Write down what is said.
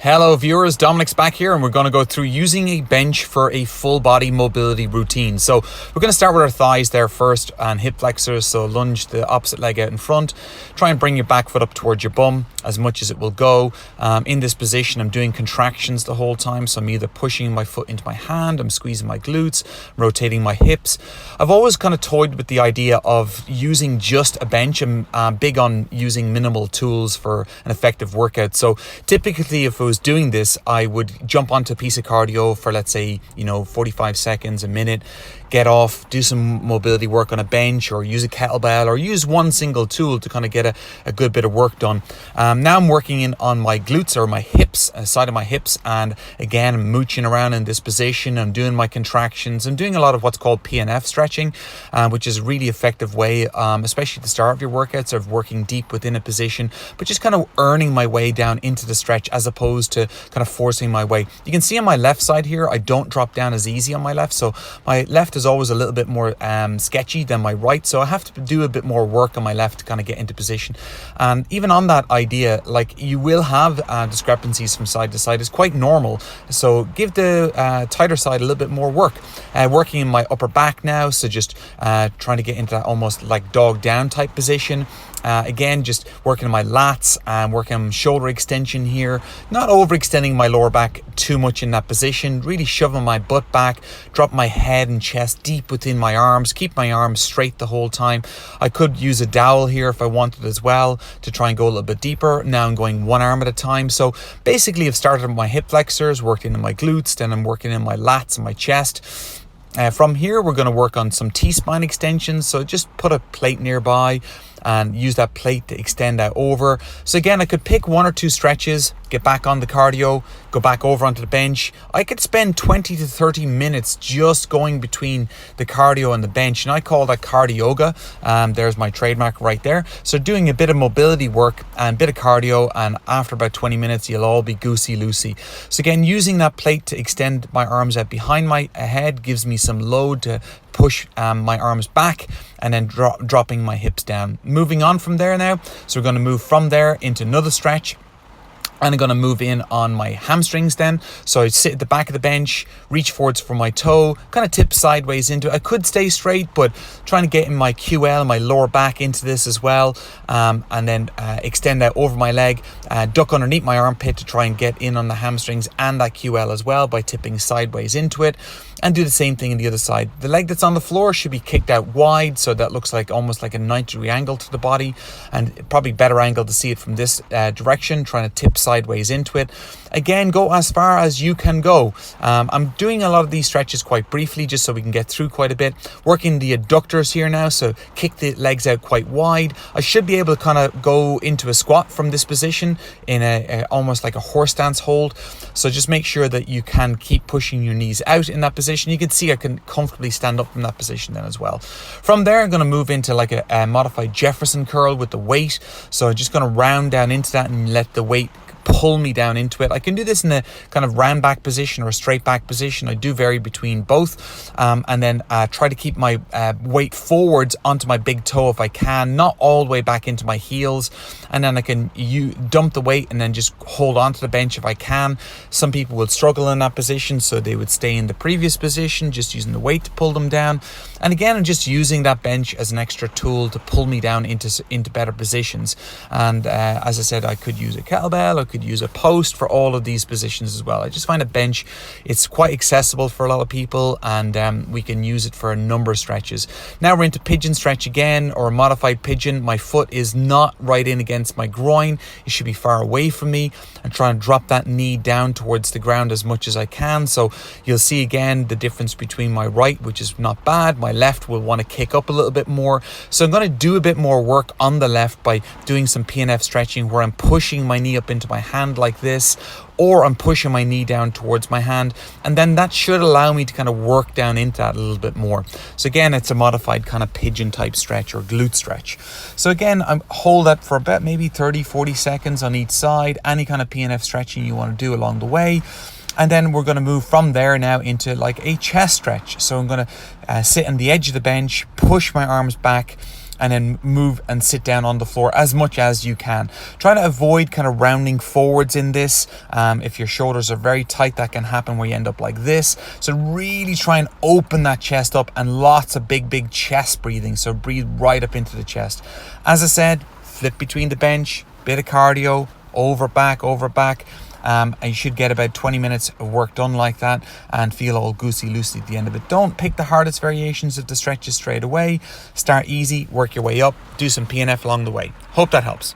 Hello viewers, Dominic's back here and we're going to go through using a bench for a full body mobility routine. So we're going to start with our thighs there first and hip flexors. So lunge the opposite leg out in front. Try and bring your back foot up towards your bum as much as it will go. In this position, I'm doing contractions the whole time. So I'm either pushing my foot into my hand, I'm squeezing my glutes, rotating my hips. I've always kind of toyed with the idea of using just a bench. I'm big on using minimal tools for an effective workout. So typically if it was doing this, I would jump onto a piece of cardio for, let's say, 45 seconds, a minute, get off, do some mobility work on a bench or use a kettlebell or use one single tool to kind of get a good bit of work done. Now I'm working in on my glutes or my hips, side of my hips, and again, I'm mooching around in this position. I'm doing my contractions. I'm doing a lot of what's called PNF stretching, which is a really effective way, especially at the start of your workouts, of working deep within a position, but just kind of earning my way down into the stretch as opposed to kind of forcing my way. You can see on my left side here, I don't drop down as easy on my left. So my left is always a little bit more sketchy than my right. So I have to do a bit more work on my left to kind of get into position. And even on that idea, like you will have discrepancies from side to side. It's quite normal. So give the tighter side a little bit more work. Working in my upper back now. So just trying to get into that almost like dog down type position. Again, just working on my lats and working on shoulder extension here, not overextending my lower back too much in that position, really shoving my butt back, drop my head and chest deep within my arms, keep my arms straight the whole time. I could use a dowel here if I wanted as well to try and go a little bit deeper. Now I'm going one arm at a time. So basically I've started with my hip flexors, worked in my glutes, then I'm working in my lats and my chest. From here, we're going to work on some T-spine extensions. So just put a plate nearby and use that plate to extend out over. So again, I could pick one or two stretches, get back on the cardio, go back over onto the bench. I could spend 20 to 30 minutes just going between the cardio and the bench. And I call that cardio yoga. There's my trademark right there. So doing a bit of mobility work and a bit of cardio. And after about 20 minutes, you'll all be goosey-loosey. So again, using that plate to extend my arms out behind my head gives me some load to push my arms back and then dropping my hips down. Moving on from there now. So we're going to move from there into another stretch. And I'm going to move in on my hamstrings then. So I sit at the back of the bench, reach forwards for my toe, kind of tip sideways into it. I could stay straight, but trying to get in my QL, my lower back into this as well. And then extend out over my leg, duck underneath my armpit to try and get in on the hamstrings and that QL as well by tipping sideways into it. And do the same thing on the other side. The leg that's on the floor should be kicked out wide, so that looks like almost like a 90-degree angle to the body, and probably better angle to see it from this direction, trying to tip sideways into it. Again, go as far as you can go. I'm doing a lot of these stretches quite briefly just so we can get through quite a bit. Working the adductors here now, so kick the legs out quite wide. I should be able to kind of go into a squat from this position in a almost like a horse stance hold. So just make sure that you can keep pushing your knees out in that position. You can see I can comfortably stand up from that position then as well. From there, I'm going to move into like a modified Jefferson curl with the weight. So I'm just going to round down into that and let the weight pull me down into it. I can do this in a kind of round back position or a straight back position. I do vary between both, and then try to keep my weight forwards onto my big toe if I can, not all the way back into my heels, and then I can dump the weight and then just hold on to the bench if I can. Some people will struggle in that position, so they would stay in the previous position just using the weight to pull them down. And again, I'm just using that bench as an extra tool to pull me down into better positions. And as I said, I could use a kettlebell, I could use a post for all of these positions as well. I just find a bench, it's quite accessible for a lot of people, and we can use it for a number of stretches. Now we're into pigeon stretch again, or a modified pigeon. My foot is not right in against my groin. It should be far away from me. I'm trying to drop that knee down towards the ground as much as I can. So you'll see again the difference between my right, which is not bad. My left will want to kick up a little bit more. So I'm going to do a bit more work on the left by doing some PNF stretching where I'm pushing my knee up into my hand like this, or I'm pushing my knee down towards my hand, and then that should allow me to kind of work down into that a little bit more. So again, it's a modified kind of pigeon type stretch or glute stretch. So again, I hold that for about maybe 30-40 seconds on each side, any kind of PNF stretching you want to do along the way. And then we're going to move from there now into like a chest stretch. So I'm going to sit on the edge of the bench, push my arms back, and then move and sit down on the floor as much as you can. Try to avoid kind of rounding forwards in this. If your shoulders are very tight, that can happen where you end up like this. So really try and open that chest up, and lots of big chest breathing. So breathe right up into the chest. As I said, flip between the bench, bit of cardio, over back, and you should get about 20 minutes of work done like that and feel all goosey-loosey at the end of it. Don't pick the hardest variations of the stretches straight away. Start easy, work your way up, do some PNF along the way. Hope that helps.